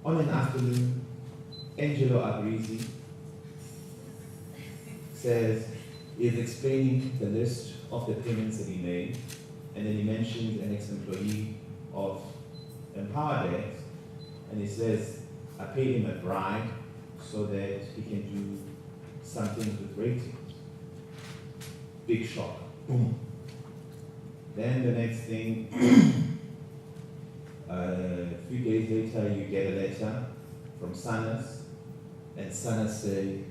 On an afternoon, Angelo Abrisi is explaining the list of the payments that he made, and then he mentions an ex-employee of Empowered, and he says, I paid him a bribe so that he can do something with ratings. Big shock. Boom. Then the next thing, a few days later, you get a letter from Sanas, and Sanas say,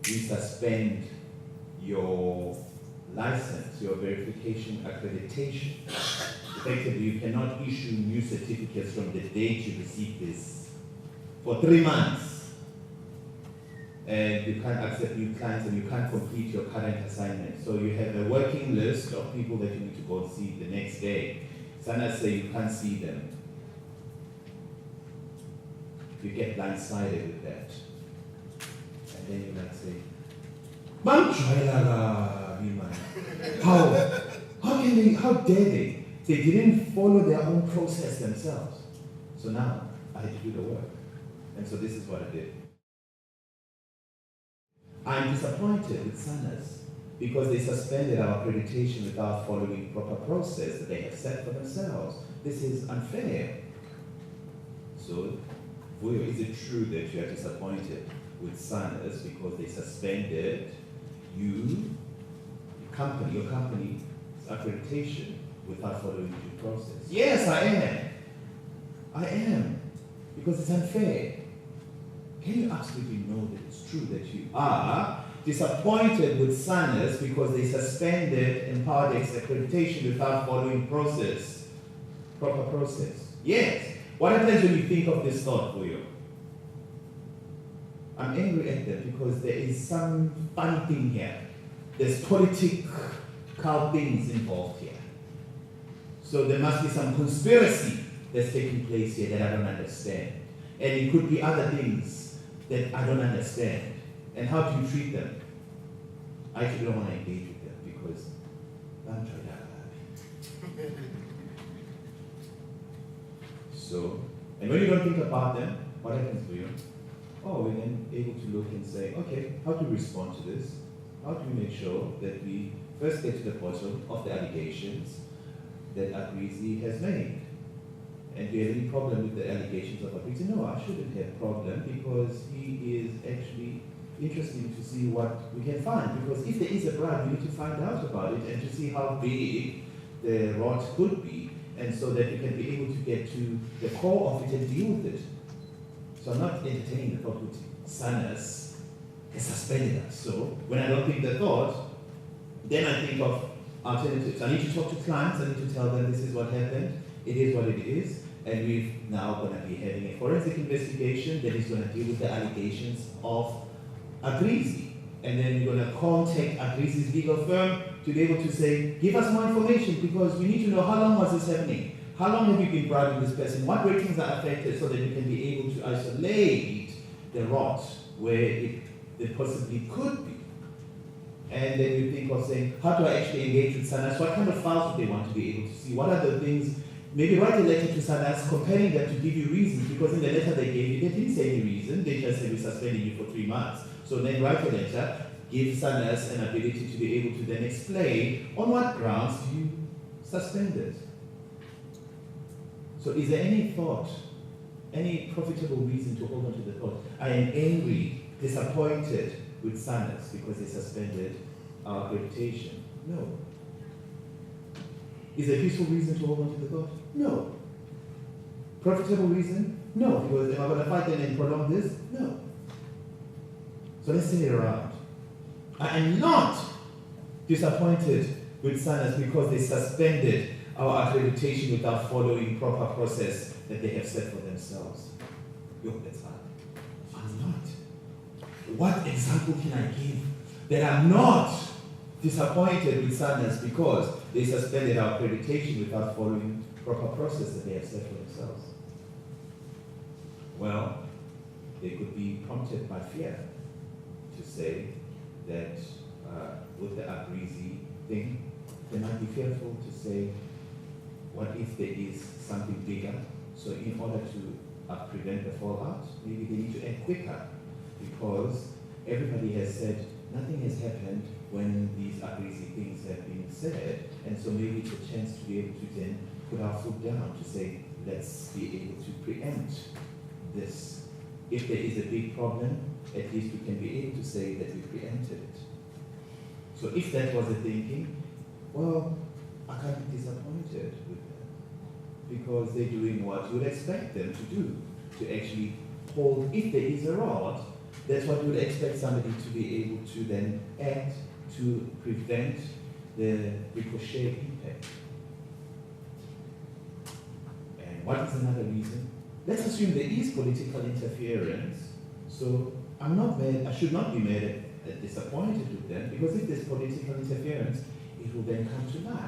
we suspend your license, your verification accreditation. Effectively, you cannot issue new certificates from the date you receive this for 3 months. And you can't accept new clients and you can't complete your current assignment. So you have a working list of people that you need to go and see the next day. Sanas say you can't see them. You get blindsided with that. And then you might say, how dare they? They didn't follow their own process themselves. So now I had to do the work. And so this is what I did. I'm disappointed with Sanas because they suspended our accreditation without following proper process that they have set for themselves. This is unfair. So, Vuyo, is it true that you are disappointed with Sanas because they suspended your company's accreditation without following due process? Yes, I am. I am. Because it's unfair. Can you absolutely know that it's true that you are disappointed with Sanas because they suspended Empowered's accreditation without following process, proper process? Yes. What happens when you think of this thought, Vuyo? I'm angry at them because there is some funny thing here. There's political things involved here. So there must be some conspiracy that's taking place here that I don't understand. And it could be other things that I don't understand. And how do you treat them? I actually don't want to engage with them because I'm trying to. So, and when you don't think about them, what happens to you? Oh, we're then able to look and say, okay, how do we respond to this? How do we make sure that we first get to the bottom of the allegations that Abrisi has made? And do you have any problem with the allegations of Abrisi? No, I shouldn't have a problem because he is actually interesting to see what we can find. Because if there is a bribe, we need to find out about it and to see how big the rot could be, and so that we can be able to get to the core of it and deal with it. So I'm not entertaining the thought that Sanas has suspended us. So when I don't think the thought, then I think of alternatives. I need to talk to clients, I need to tell them this is what happened, it is what it is, and we're now going to be having a forensic investigation that is going to deal with the allegations of Abrisi. And then we're going to contact Abrisi's legal firm to be able to say, give us more information because we need to know how long was this happening? How long have you been bribing this person? What ratings are affected so that we can be able to isolate the rot where it possibly could be? And then you think of saying, how do I actually engage with Sanas? What kind of files do they want to be able to see? What are the things? Maybe write a letter to Sanas comparing them to give you reasons, because in the letter they gave you, they didn't say any reason. They just said, we're suspending you for 3 months. So then write a letter, give Sanas an ability to be able to then explain on what grounds you suspended. So is there any thought, any profitable reason to hold on to the thought? I am angry, disappointed with Sanas because they suspended our accreditation. No. Is there a peaceful reason to hold on to the thought? No. Profitable reason? No. Because am I going to fight them and prolong this? No. So let's turn it around. I am not disappointed with Sanas because they suspended our accreditation without following proper process that they have set for themselves. Yo, that's hard. I'm not. What example can I give that I'm not disappointed with Sanas because they suspended our accreditation without following proper process that they have set for themselves? Well, they could be prompted by fear to say that with the Abrisi thing, they might be fearful to say, what if there is something bigger? So in order to prevent the fallout. Maybe they need to act quicker because everybody has said nothing has happened when these ugly things have been said, and so maybe it's a chance to be able to then put our foot down to say, let's be able to preempt this. If there is a big problem, at least we can be able to say that we preempted it. So if that was the thinking, well, I can't be disappointed with them because they're doing what you would expect them to do, to actually hold, if there is a rod, that's what you would expect somebody to be able to then act to prevent the ricochet impact. And what is another reason? Let's assume there is political interference, so I'm not mad, I should not be mad at disappointed with them, because if there's political interference, it will then come to light.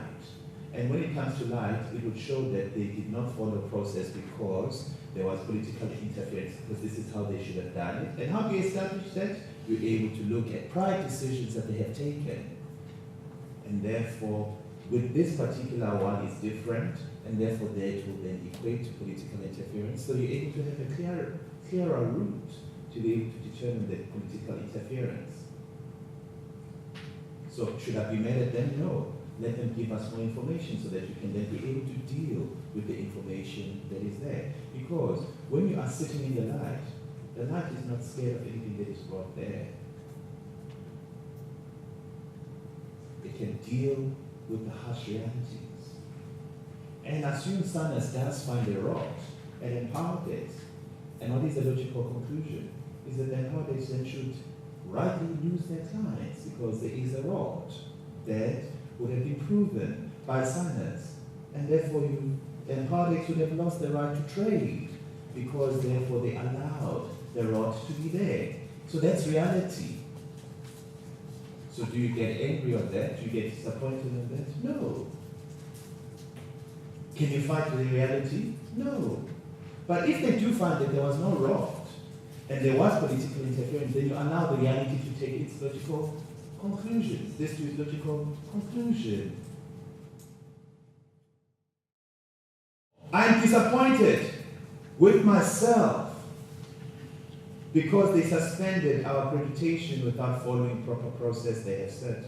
And when it comes to light, it would show that they did not follow process because there was political interference, because this is how they should have done it. And how do you establish that? You're able to look at prior decisions that they have taken. And therefore, with this particular one is different, and therefore that will then equate to political interference. So you're able to have a clearer route to be able to determine the political interference. So should I be mad at them? No. Let them give us more information so that you can then be able to deal with the information that is there. Because when you are sitting in the light is not scared of anything that is brought there. It can deal with the harsh realities. And assume Science does find a rod and empower it. And what is the logical conclusion? Is that the empowered then should rightly lose their clients because there is a rod that would have been proven by science, and therefore the empowered would have lost the right to trade because therefore they allowed the rod to be there. So that's reality. So do you get angry on that? Do you get disappointed on that? No. Can you fight with the reality? No. But if they do find that there was no rod and there was political interference, then you allow the reality to take its logical conclusions. This is logical conclusion. I'm disappointed with myself because they suspended our accreditation without following proper process they have set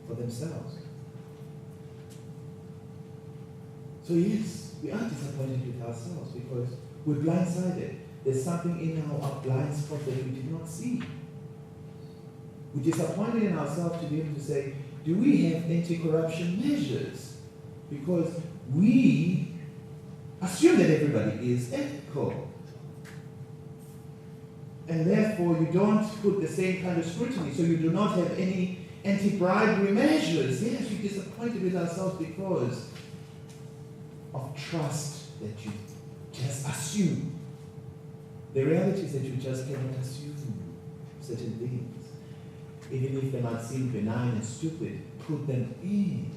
for themselves. So yes, we are disappointed with ourselves because we're blindsided. There's something in our blind spot that we did not see. We're disappointed in ourselves to be able to say, do we have anti-corruption measures? Because we assume that everybody is ethical. And therefore you don't put the same kind of scrutiny, so you do not have any anti-bribery measures. Yes, we're disappointed with ourselves because of trust that you just assume. The reality is that you just cannot assume certain things. Even if they might seem benign and stupid, put them in.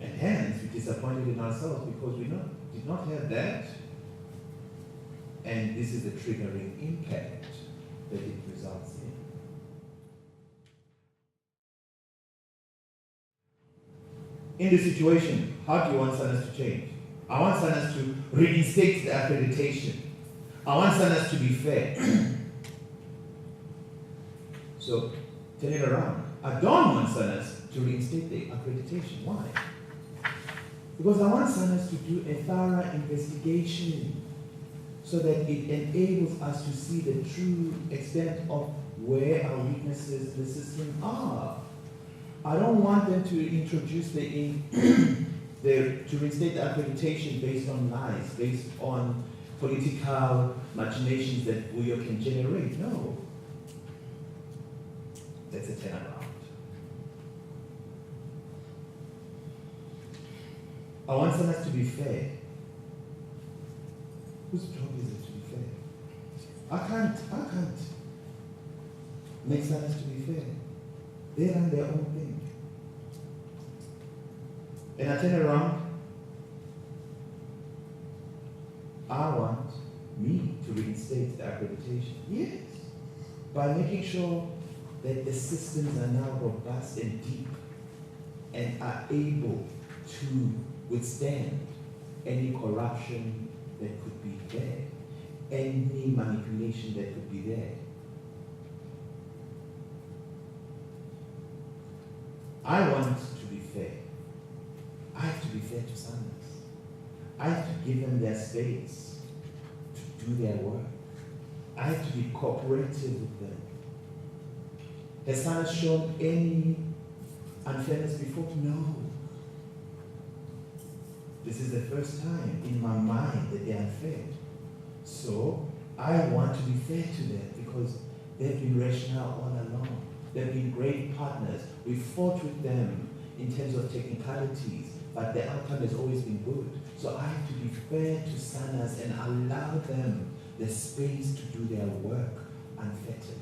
And hence, we're disappointed in ourselves because we did not have that. And this is the triggering impact that it results in. In this situation, how do you want SANAS to change? I want SANAS to reinstate the accreditation. I want SANAS to be fair. So, turn it around. I don't want SANAS to reinstate the accreditation. Why? Because I want SANAS to do a thorough investigation so that it enables us to see the true extent of where our weaknesses in the system are. I don't want them to introduce to reinstate the accreditation based on lies, based on political machinations that Vuyo can generate. No. That's a turnaround. I want SANAS to be fair. Whose job is it to be fair? I can't make SANAS to be fair. They run their own thing. And I turn around, I want me to reinstate the accreditation. Yes. By making sure that the systems are now robust and deep and are able to withstand any corruption that could be there, any manipulation that could be there. I want to be fair. I have to be fair to Sanders. I have to give them their space to do their work. I have to be cooperative with them. Has Sanders shown any unfairness before? No. This is the first time in my mind that they're unfair. So I want to be fair to them because they've been rational all along. They've been great partners. We fought with them in terms of technicalities, but the outcome has always been good. So I have to be fair to Sanders and allow them the space to do their work unfettered.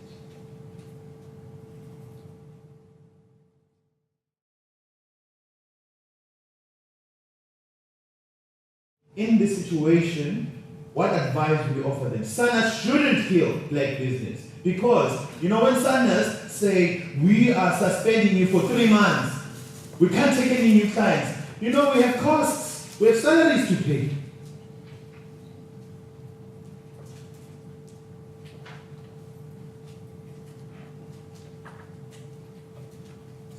In this situation, what advice would we offer them? Sanders shouldn't kill black business because, you know, when Sanders say, we are suspending you for 3 months, we can't take any new clients. You know, we have costs, we have salaries to pay.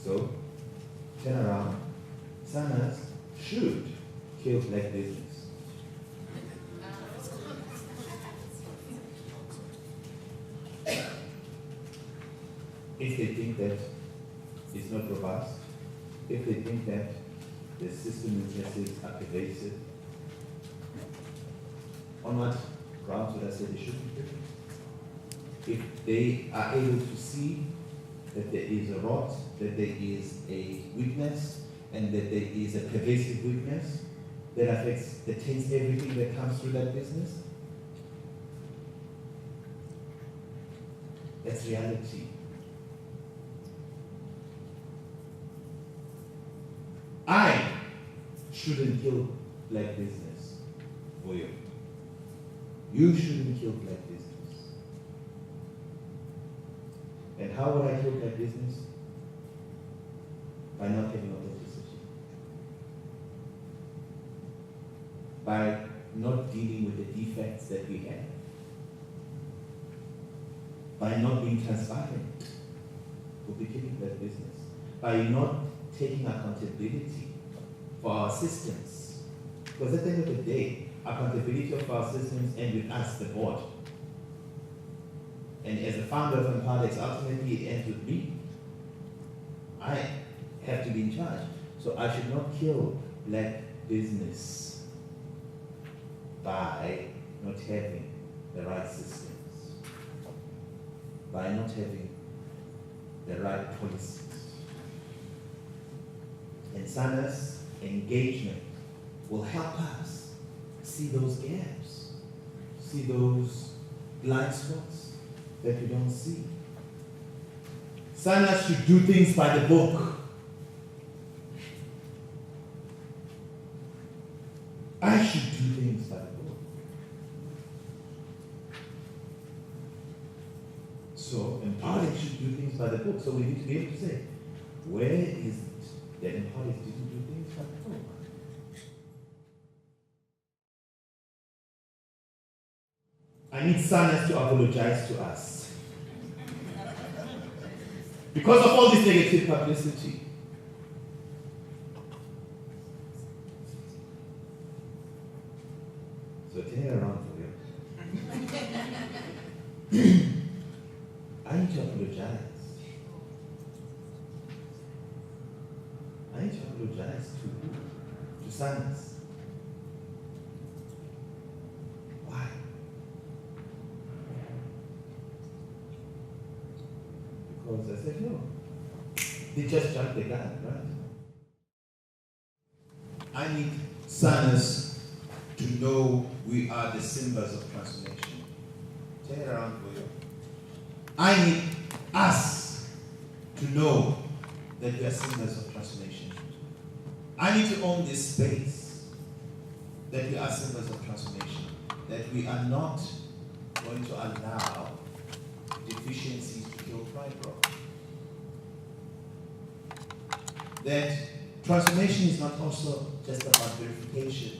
So, turn around. Sanders should kill black business. If they think that it's not robust, if they think that the system weaknesses are pervasive, on what grounds would I say they shouldn't do it? If they are able to see that there is a rot, that there is a weakness, and that there is a pervasive weakness that affects, that taints everything that comes through that business, that's reality. I shouldn't kill black business, Vuyo. You shouldn't kill black business. And how would I kill black business? By not having authenticity. By not dealing with the defects that we have. By not being transparent. We'll be killing black business. By not taking accountability for our systems. Because at the end of the day, accountability of our systems ends with us, the board. And as a founder of Empowerdex, ultimately it ends with me. I have to be in charge. So I should not kill black business by not having the right systems, by not having the right policies. And Sanders' engagement will help us see those gaps, see those blind spots that we don't see. Sanders should do things by the book. I should do things by the book. So Empowerdex should do things by the book. So we need to be able to say, where is it that Empowerdex didn't do things by the book? I need Sanders to apologize to us. Because of all this negative publicity. So turn it around for you. I need to apologize. I need to apologize to Sanders. Why? Because I said no. They just jumped the gun, right? I need Sanders to know we are the SIMBAs of transformation. Turn it around for you. I need us to know that we are SIMBAs of transformation. I need to own this space that we are SIMBAs of transformation, that we are not going to allow deficiencies to kill PRIDEROCK. That transformation is not also just about verification.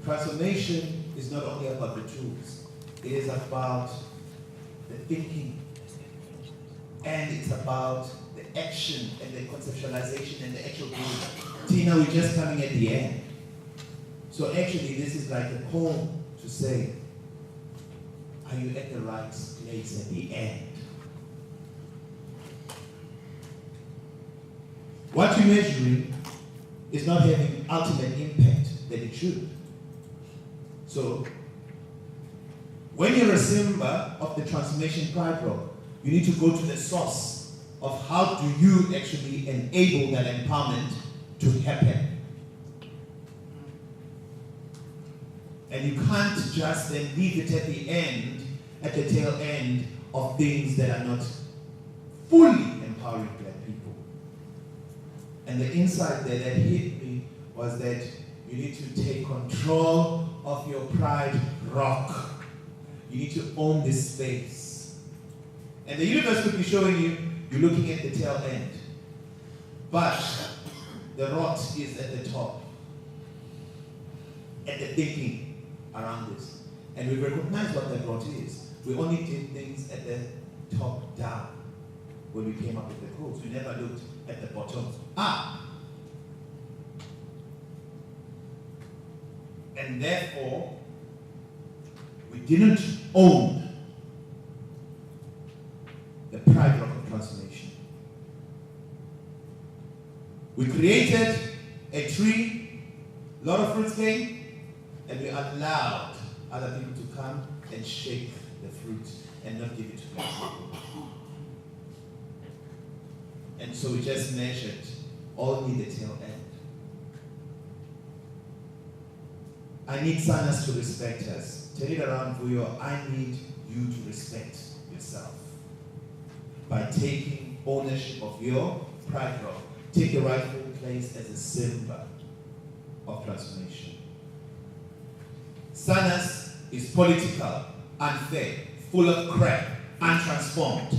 Transformation is not only about the tools, it is about the thinking, and it's about the action and the conceptualization and the actual doing. Tina, we're just coming at the end. So actually, this is like a call to say, are you at the right place at the end? What you're measuring is not having ultimate impact that it should. So, when you're a SIMBA of the transformation PRIDEROCK, you need to go to the source of how do you actually enable that empowerment to happen. And you can't just then leave it at the end, at the tail end of things that are not fully empowering Black people. And the insight there that hit me was that you need to take control of your PRIDEROCK. You need to own this space. And the universe could be showing you, you're looking at the tail end. But the rot is at the top. At the thinking around this. And we recognize what that rot is. We only did things at the top down when we came up with the codes. We never looked at the bottom up. And therefore, we didn't own the PRIDEROCK of transformation. We created a tree, a lot of fruits came, and we allowed other people to come and shake the fruit and not give it to Black people. And so we just measured only the tail end. I need Sanas to respect us. Tell it around, Vuyo, I need you to respect yourself. By taking ownership of your PRIDEROCK, take your rightful place as a SIMBA of transformation. Sanas is political, unfair, full of crap, untransformed.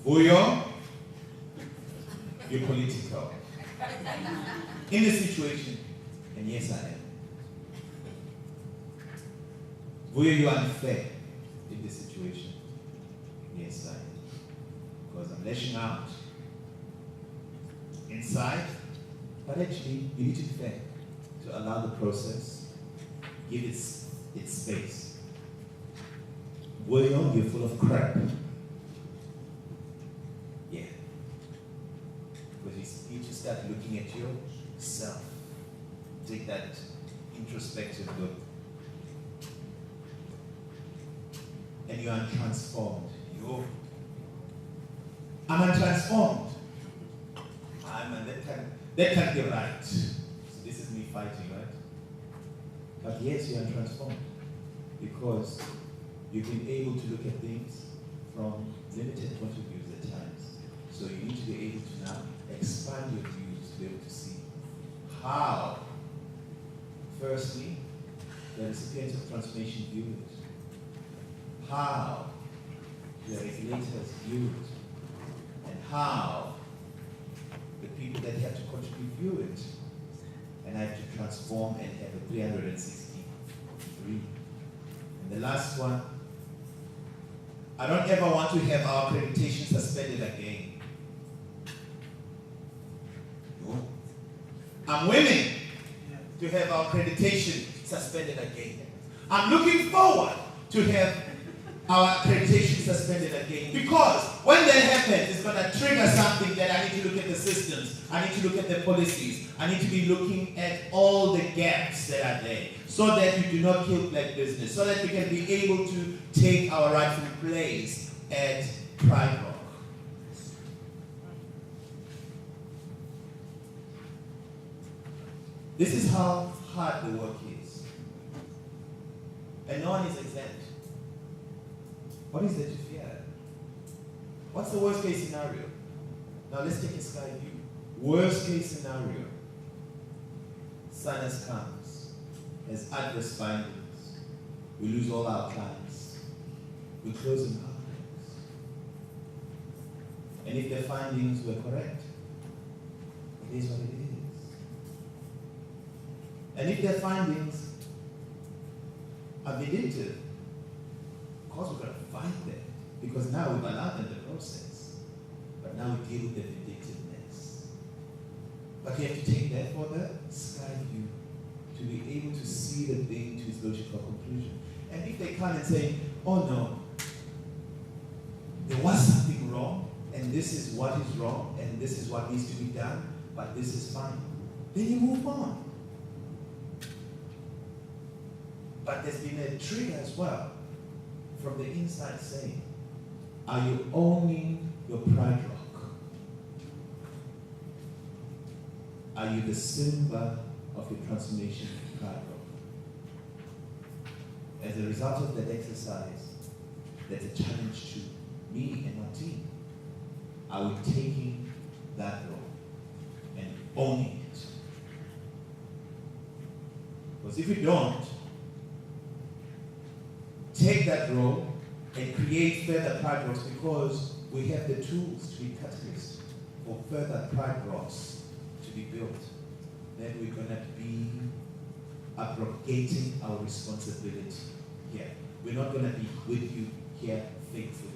Vuyo, you're political. In this situation, and yes I am. Vuyo, you're unfair in this situation. Yes I am. Because I'm lashing out inside, but actually you need to be fair to allow the process, give it its space. Vuyo, you're full of crap. Yeah. Because you need to start looking at yourself. Take that introspective look. And you are untransformed. I'm untransformed. That can't be right. So this is me fighting, right? But yes, you are untransformed. Because you've been able to look at things from limited point of views at times. So you need to be able to now expand your views to be able to see how, firstly, the recipients of transformation view it, how the regulators view it, and how the people that have to contribute view it. And I have to transform and have a 360 degree. And the last one, I don't ever want to have our accreditation suspended again. No. I'm willing to have our accreditation suspended again. I'm looking forward to have our accreditation suspended again. Because when that happens, it's going to trigger something that I need to look at the systems, I need to look at the policies, I need to be looking at all the gaps that are there, so that we do not kill Black business, so that we can be able to take our rightful place at PRIDEROCK. This is how hard the work is. And no one is exempt. What is there to fear? What's the worst case scenario? Now let's take a sky view. Worst case scenario. Sinus comes, has adverse findings. We lose all our clients. We close in conflicts. And if the findings were correct, it is what it is. And if their findings are vindictive, of course we're going to fight them, because now we've allowed them the process. But now we deal with the vindictiveness. But you have to take that for the sky view to be able to see the thing to its logical conclusion. And if they come and say, oh no, there was something wrong, and this is what is wrong, and this is what needs to be done, but this is fine, then you move on. But there's been a trigger as well from the inside saying, are you owning your pride rock? Are you the SIMBA of your transformation pride rock? As a result of that exercise, there's a challenge to me and my team. Are we taking that role and owning it? Because if we don't take that role and create further pride rocks, because we have the tools to be catalysts for further pride rocks to be built, then we're going to be abrogating our responsibility here. We're not going to be with you here faithfully.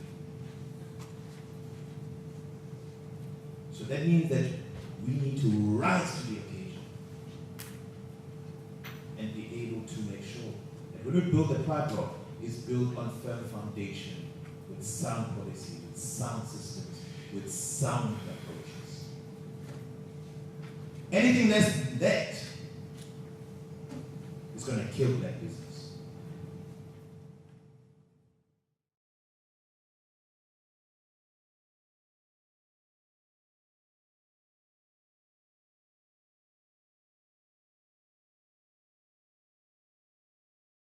So that means that we need to rise to the occasion and be able to make sure that when we build the pride rock, it's built on firm foundation, with sound policy, with sound systems, with sound approaches. Anything less than that is going to kill that business.